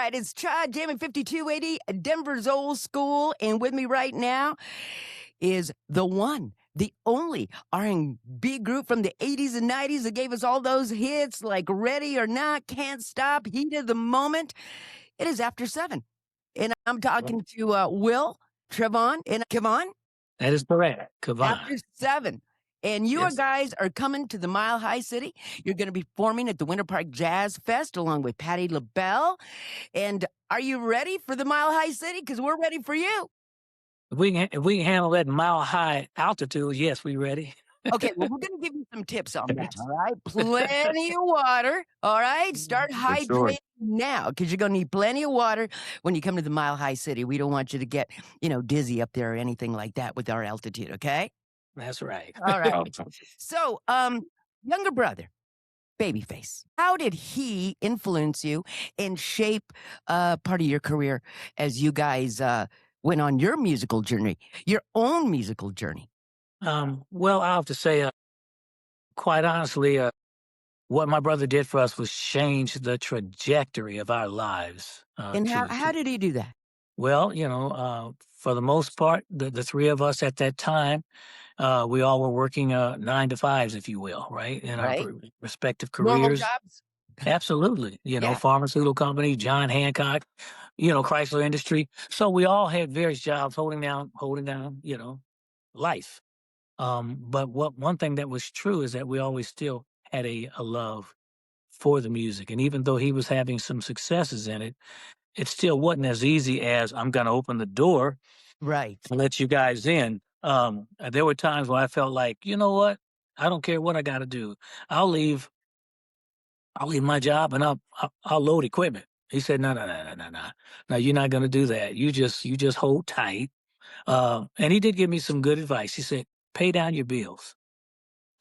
right, it's Cha Jammin 5280, Denver's old school, and with me right now is the one, the only R&B group from the 80s and 90s that gave us all those hits like Ready or Not, Can't Stop, Heat of the Moment. It is After 7. And I'm talking to Will, Trevon, and Kevon. That is correct. After 7. And you Yes. guys are coming to the Mile High City. You're going to be performing at the Winter Park Jazz Fest along with Patti LaBelle. And are you ready for the Mile High City? Because we're ready for you. If we can handle that mile high altitude, yes, we ready. Okay, well, we're going to give you some tips on that, all right? Plenty of water, all right? Start hydrating now because you're going to need plenty of water when you come to the Mile High City. We don't want you to get, dizzy up there or anything like that with our altitude, okay? That's right. All right. So, younger brother, Babyface, how did he influence you and shape part of your career as you guys went on your musical journey, your own musical journey? Well, I have to say, quite honestly, what my brother did for us was change the trajectory of our lives. And how did he do that? Well, for the most part, the three of us at that time, we all were working 9 to 5s, if you will, right? In our Right. respective Normal careers. jobs? Absolutely. Yeah. Pharmaceutical company, John Hancock, Chrysler Industry. So we all had various jobs holding down, life. But one thing that was true is that we always still had a love for the music. And even though he was having some successes in it, it still wasn't as easy as I'm going to open the door Right. to let you guys in. There were times where I felt like, you know what? I don't care what I got to do. I'll leave my job and I'll load equipment. He said, no. No, you're not going to do that. You just hold tight. And he did give me some good advice. He said, pay down your bills.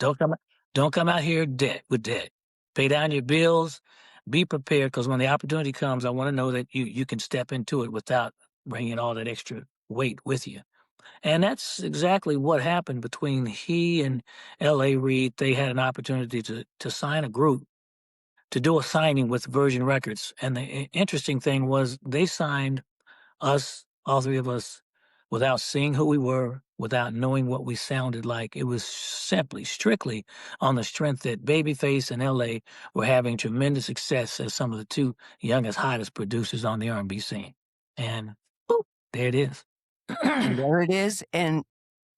Don't come out here with debt. Pay down your bills. Be prepared, because when the opportunity comes, I want to know that you can step into it without bringing all that extra weight with you. And that's exactly what happened between he and L.A. Reid. They had an opportunity to sign a group, to do a signing with Virgin Records. And the interesting thing was they signed us, all three of us, without seeing who we were, without knowing what we sounded like. It was strictly on the strength that Babyface and L.A. were having tremendous success as some of the two youngest, hottest producers on the R&B scene. And boop, there it is. There it is, and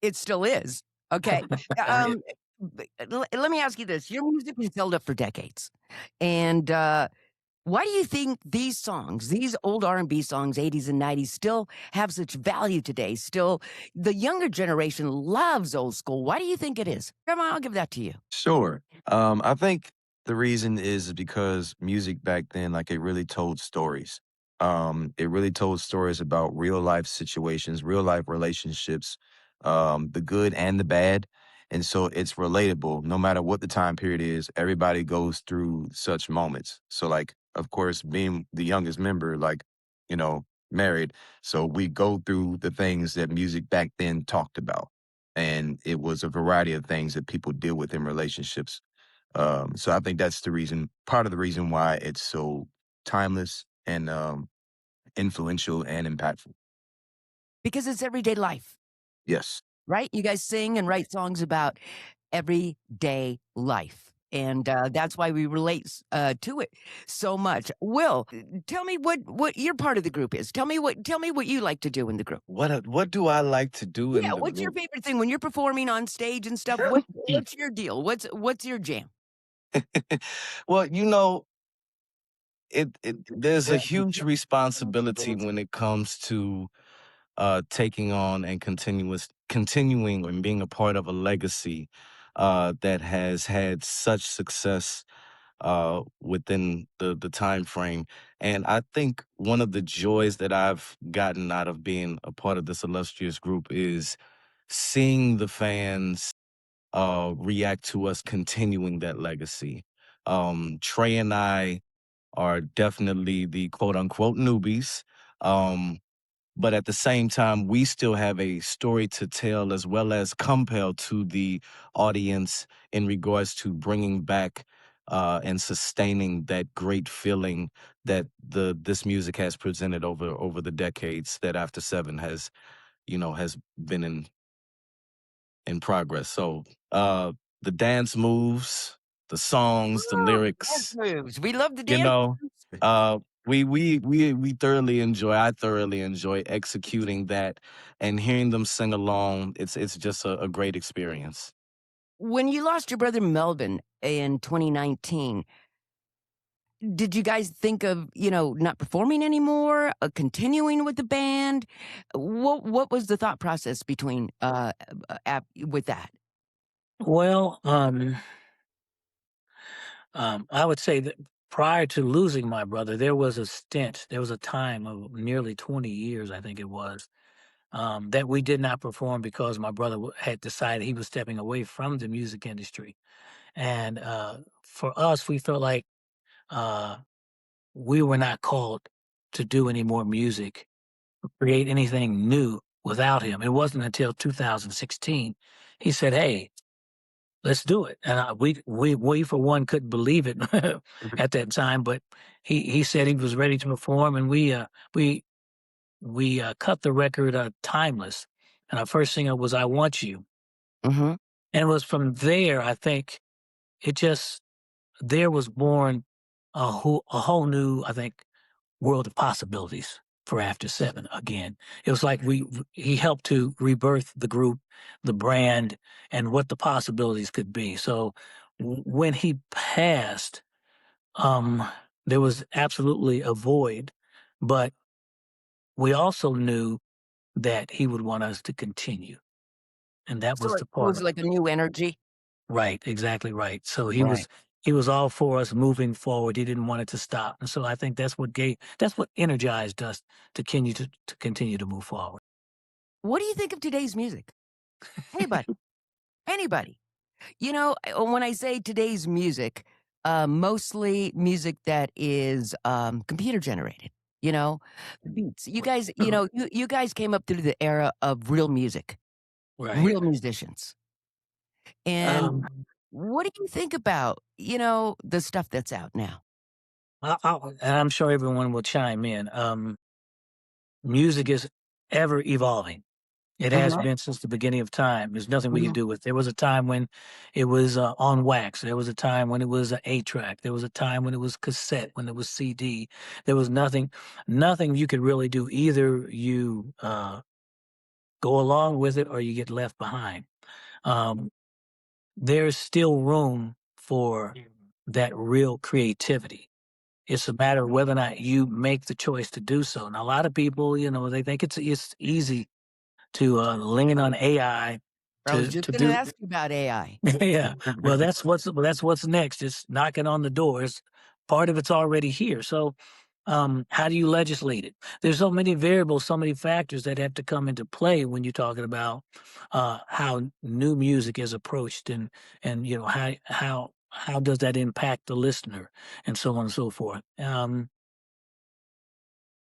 it still is. Okay. Let me ask you this. Your music has held up for decades. And why do you think these songs, these old R&B songs, 80s and 90s, still have such value today? Still, the younger generation loves old school. Why do you think it is? Come on, I'll give that to you. Sure. I think the reason is because music back then, like, it really told stories. It really told stories about real life situations, real life relationships, the good and the bad. And so it's relatable no matter what the time period is. Everybody goes through such moments. So, like, of course, being the youngest member, like, married. So we go through the things that music back then talked about. And it was a variety of things that people deal with in relationships. So I think that's part of the reason why it's so timeless and influential and impactful. Because it's everyday life, Yes. right? You guys sing and write songs about everyday life. And that's why we relate to it so much. Will, tell me what your part of the group is. Tell me what you like to do in the group. What do I like to do in Yeah, the what's your group? favorite thing when you're performing on stage and stuff? What's your deal? What's your jam? Well, there's a huge responsibility when it comes to taking on and continuing and being a part of a legacy that has had such success within the time frame. And I think one of the joys that I've gotten out of being a part of this illustrious group is seeing the fans react to us continuing that legacy. Trey and I are definitely the quote unquote newbies. But at the same time, we still have a story to tell as well as compel to the audience in regards to bringing back and sustaining that great feeling that this music has presented over the decades that After Seven has, has been in progress. So the dance moves, the songs, the Woo! Dance lyrics, moves. We love the you dance know, moves. we thoroughly enjoy. I thoroughly enjoy executing that and hearing them sing along. It's just a great experience. When you lost your brother Melvin in 2019, did you guys think of, not performing anymore, continuing with the band? What was the thought process between with that? Well, I would say that prior to losing my brother, there was a stint, there was a time of nearly 20 years, I think it was, that we did not perform because my brother had decided he was stepping away from the music industry. And for us, we felt like uh, we were not called to do any more music, create anything new without him. It wasn't until 2016 he said, "Hey, let's do it." And we for one couldn't believe it at that time, but he said he was ready to perform, and we cut the record "Timeless," and our first single was "I Want You," Mhm. and it was from there I think it just there was born a whole new, I think, world of possibilities for After Seven again. It was like he helped to rebirth the group, the brand, and what the possibilities could be. So when he passed, um, there was absolutely a void, but we also knew that he would want us to continue, and that So was it the part was of like a new energy? right, exactly right. So Right. he was all for us moving forward. He didn't want it to stop. And so I think that's what energized us to continue to move forward. What do you think of today's music? Anybody, anybody. When I say today's music, mostly music that is computer generated. The beats. You guys, you guys came up through the era of real music, Right. real musicians. And Um, what do you think about, the stuff that's out now? and I'm sure everyone will chime in. Music is ever evolving. It has Mhm, been since the beginning of time. There's nothing we can mhm. do with. There was a time when it was on wax. There was a time when it was an 8 track. There was a time when it was cassette. When it was CD. There was nothing you could really do. Either you go along with it or you get left behind. Um, there's still room for that real creativity. It's a matter of whether or not you make the choice to do so. And a lot of people, they think it's easy to lean on AI I was just to gonna do. ask you about AI. Yeah, well, that's what's next. It's knocking on the doors. Part of it's already here. So, how do you legislate it? There's so many variables, so many factors that have to come into play when you're talking about how new music is approached, and how does that impact the listener, and so on and so forth.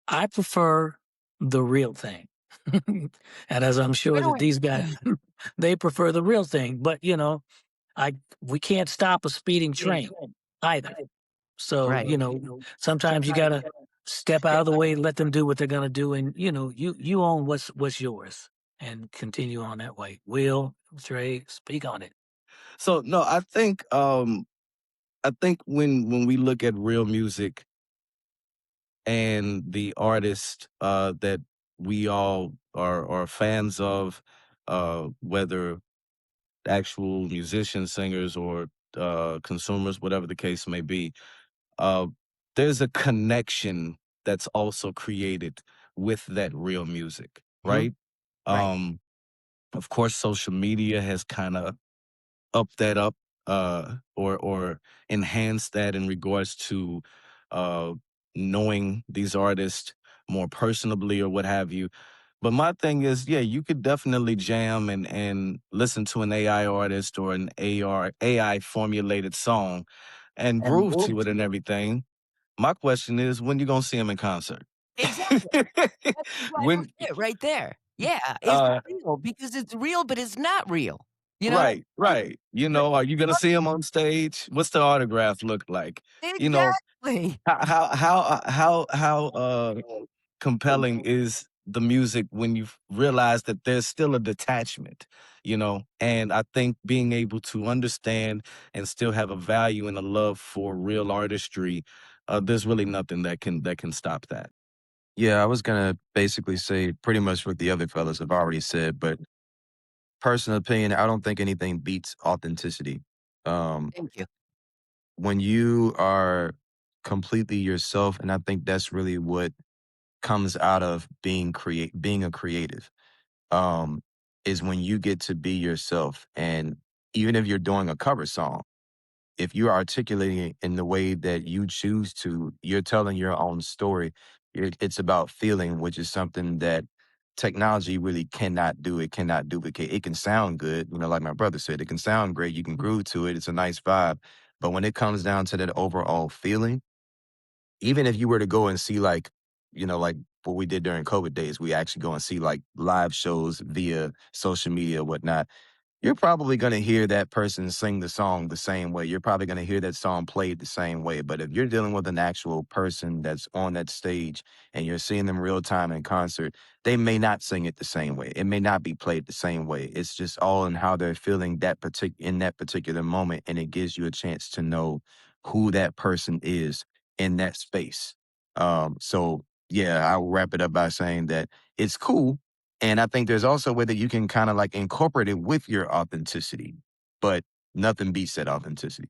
I prefer the real thing. And as I'm sure Why don't that these guys, we they prefer the real thing, but, I we can't stop a speeding train either. So, Right. sometimes you gotta step out of the way, let them do what they're gonna do, and, you own what's yours and continue on that way. Will, Trey, speak on it. So no, I think when we look at real music and the artist that we all are fans of, whether actual musicians, singers, or consumers, whatever the case may be, uh, there's a connection that's also created with that real music, Mhm. right? Right. Um, of course, social media has kind of up that up or enhance that in regards to uh knowing these artists more personably or what have you. But my thing is, yeah, you could definitely jam and listen to an AI artist or an AI formulated song and And groove to it and everything. My question is, when you gonna see him in concert? exactly. That's I don't when see it right there. Yeah, is it uh real? Because it's real, but it's not real. you know? Right, right. You know, are you gonna see him on stage? What's the autograph look like? You know, Exactly. how compelling is the music when you realize that there's still a detachment, you know? And I think being able to understand and still have a value and a love for real artistry, there's really nothing that can stop that. Yeah, I was gonna basically say pretty much what the other fellas have already said, but personal opinion, I don't think anything beats authenticity. Um, Thank you. when you are completely yourself, and I think that's really what comes out of being a creative, um, is when you get to be yourself. And even if you're doing a cover song, if you're articulating it in the way that you choose to, you're telling your own story. It's about feeling, which is something that technology really cannot do. It cannot duplicate. It can sound good, like my brother said, it can sound great. You can groove to it. It's a nice vibe. But when it comes down to that overall feeling, even if you were to go and see like what we did during COVID days, we actually go and see like live shows via social media, whatnot, you're probably going to hear that person sing the song the same way. You're probably going to hear that song played the same way. But if you're dealing with an actual person that's on that stage and you're seeing them real time in concert, they may not sing it the same way. It may not be played the same way. It's just all in how they're feeling in that particular moment, and it gives you a chance to know who that person is in that space. So yeah, I'll wrap it up by saying that it's cool, and I think there's also a way that you can kind of like incorporate it with your authenticity, but nothing beats that authenticity.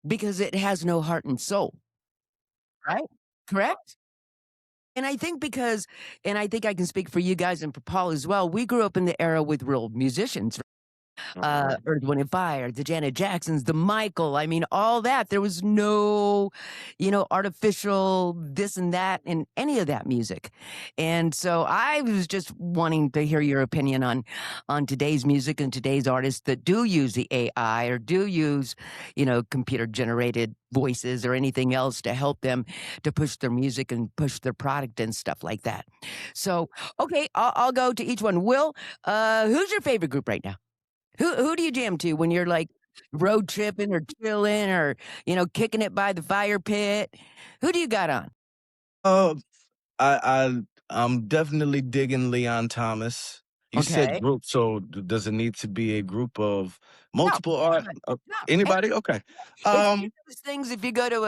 Because it has no heart and soul, right? Correct? And I think I can speak for you guys and for Paul as well. We grew up in the era with real musicians, Uh-huh. Earth, Wind& and Fire, the Janet Jacksons, the Michael, I mean, all that. There was no, artificial this and that in any of that music. And so I was just wanting to hear your opinion on today's music and today's artists that do use the AI or do use, computer generated voices or anything else to help them to push their music and push their product and stuff like that. So, okay, I'll go to each one. Will, who's your favorite group right now? Who do you jam to when you're like road tripping or chilling or kicking it by the fire pit? Who do you got on? Uh, I'm definitely digging Leon Thomas. You said Okay. group, so does it need to be a group of No, multiple art? anybody. No, Anybody? Okay. it's one Um, of those things. If you go to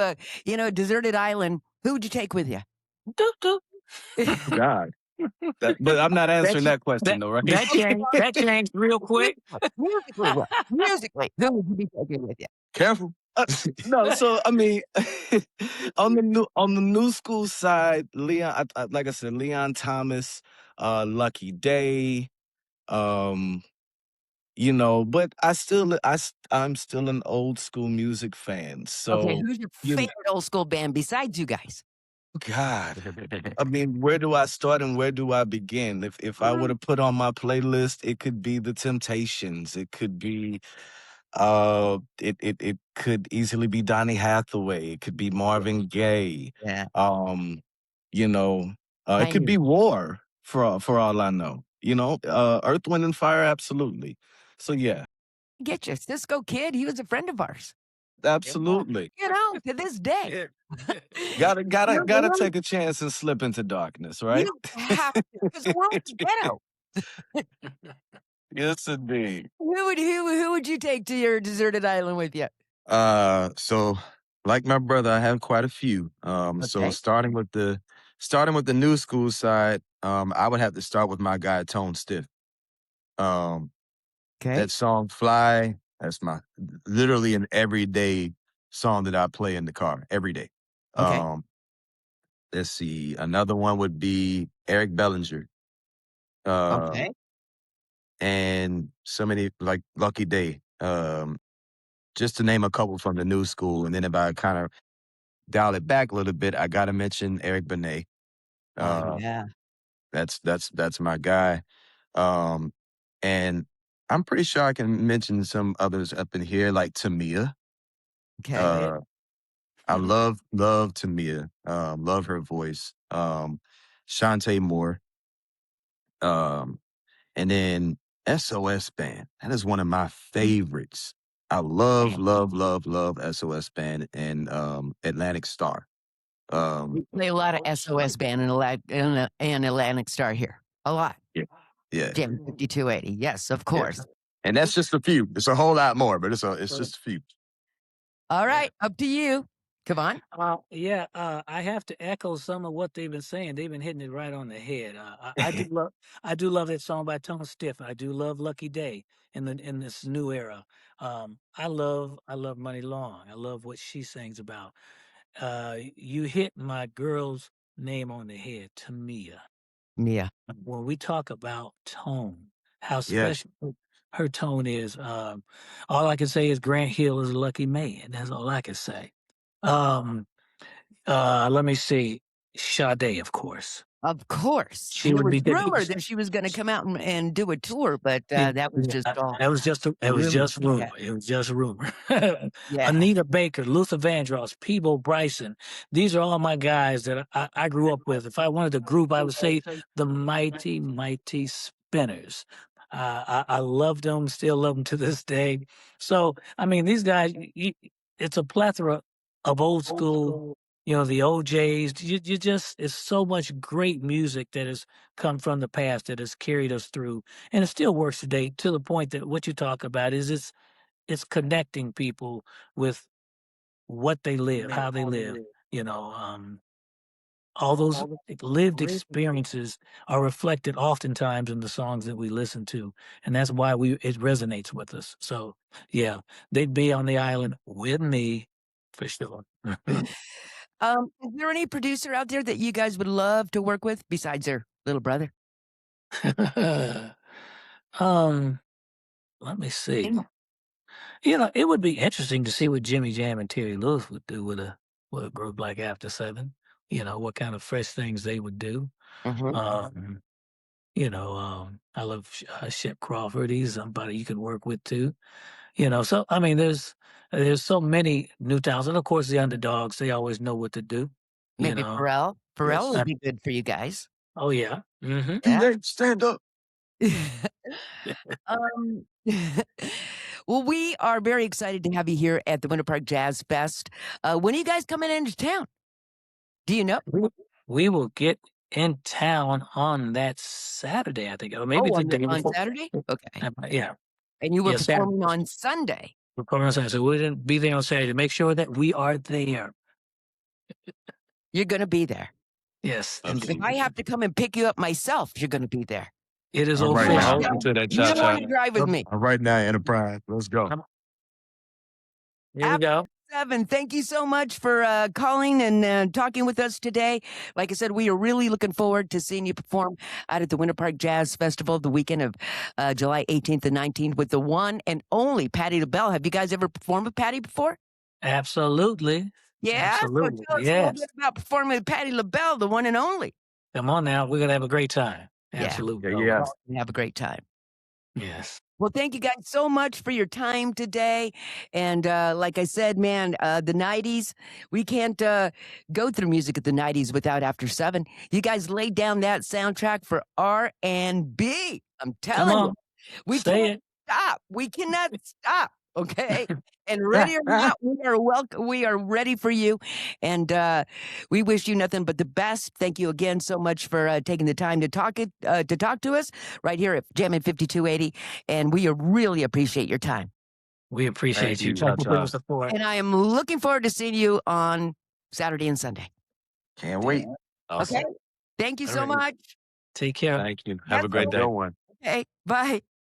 a deserted island, who would you take with you? Doop, doop. God, but I'm not answering That's that question that though, right? that changed. That changed real quick. Musically, what? Musically, who would you be taking with you? Careful. No, so I mean, on the new school side, Leon, like I said, Leon Thomas, Lucky Day, um, but I'm still an old school music fan. Okay, So who's your you, favorite old school band besides you guys? God, I mean, where do I start and where do I begin? If I were to put on my playlist, it could be The Temptations. It could be it could easily be Donny Hathaway. It could be Marvin Gaye. Yeah, Um, you know, it could Pioneer. be War for all I know. Earth, Wind and Fire, absolutely. So yeah, Get you, Cisco Kid. He was a friend of ours. Yeah. absolutely. To this day. Gotta take a chance and slip into darkness, right? You have to, because the world's ghetto. Yes, indeed. Who would you take to your deserted island with you? So like my brother, I have quite a few. So Okay. starting with the new school side, I would have to start with my guy Tone Stiff. Um, Okay. that song "Fly," that's my literally an everyday song that I play in the car every day. Okay. Um, let's see, another one would be Eric Bellinger. Um, Okay. and so many like Lucky Day. Just to name a couple from the new school, and then if I kind of dial it back a little bit, I gotta mention Eric Benet. Oh Uh, yeah. that's my guy. Um, and I'm pretty sure I can mention some others up in here, like Tamia. Okay. Uh, I love Tamia. Love her voice. Shantae Moore. Um, and then SOS Band. That is one of my favorites. I love, love, love, love SOS Band and Atlantic Star. We play a lot of SOS Band and Atlantic Star here. A lot. Yeah. Jammin 5280. Yes, of course. And that's just a few. It's a whole lot more, but it's just a few. All right, up to you. Come on. I have to echo some of what they've been saying. They've been hitting it right on the head. I do love that song by Tone Stiff. I do love Lucky Day in this new era. I love Money Long. I love what she sings about. You hit my girl's name on the head, Tamia. Mia. When we talk about tone, how Yes. special her tone is, all I can say is Grant Hill is a lucky man. That's all I can say. Let me see. Sade, of course. Of course. She And it would was be rumored that she was going to come out and do a tour, but that was just all. That was just it was rumor. just rumor. Yeah. It was just rumor. Yeah. Anita Baker, Luther Vandross, Peebo Bryson. These are all my guys that I grew up with. If I wanted to group, I would say the Mighty Mighty Spinners. I loved them, still love them to this day. So I mean, these guys, it's a plethora of old school. The OJs. You just it's so much great music that has come from the past that has carried us through, and it still works today. To the point that what you talk about is it's connecting people with what they live, how they live. All those lived experiences are reflected oftentimes in the songs that we listen to, and that's why it resonates with us. So yeah, they'd be on the island with me for sure. Is there any producer out there that you guys would love to work with besides their little brother? Let me see. It would be interesting to see what Jimmy Jam and Terry Lewis would do with a group like After Seven. What kind of fresh things they would do. Um, I love Shep Crawford. He's somebody you could work with too. So I mean, there's so many new talents, and of course the underdogs. They always know what to do. Maybe Pharrell. Pharrell Yes. would be good for you guys. Oh yeah. Mm-hmm. Yeah. Stand up. Um, well, we are very excited to have you here at the Winter Park Jazz Fest. When are you guys coming into town? Do you know? We will get in town on that Saturday, I think, or maybe the day on before. Saturday? Okay. Yeah. And you were Yeah, Saturday. performing on Sunday. We're performing on Saturday, so we didn't be there on Saturday. Make sure that we are there. You're going to be there. Yes. If I have to come and pick you up myself, you're going to be there. It is All right, official. now. To that You don't Cha want to drive with me. All right now, Enterprise. Let's go. Here we go. 7. Thank you so much for calling and talking with us today. Like I said, we are really looking forward to seeing you perform out at the Winter Park Jazz Festival the weekend of July 18th and 19th with the one and only Patti LaBelle. Have you guys ever performed with Patti before? Absolutely. Yeah, Absolutely. so tell us a Yes. little bit about performing with Patti LaBelle, the one and only. Come on now. We're going to have a great time. Yeah. Absolutely. Yeah. Have a great time. Yes. Well, thank you guys so much for your time today. And like I said, man, the 90s, we can't go through music at the 90s without After 7. You guys laid down that soundtrack for R&B. I'm telling you. We Say can't it. stop. We cannot stop. Okay. And ready or not, we are welcome. We are ready for you. And we wish you nothing but the best. Thank you again so much for taking the time to talk to us right here at Jammin 5280. And we really appreciate your time. We appreciate you. Thank you, Thank you for your Cha-Cha. support. And I am looking forward to seeing you on Saturday and Sunday. Can't wait. Awesome. Okay. Thank you so All right. much. Take care. Thank you. Have a great day. Go one. Okay. Bye.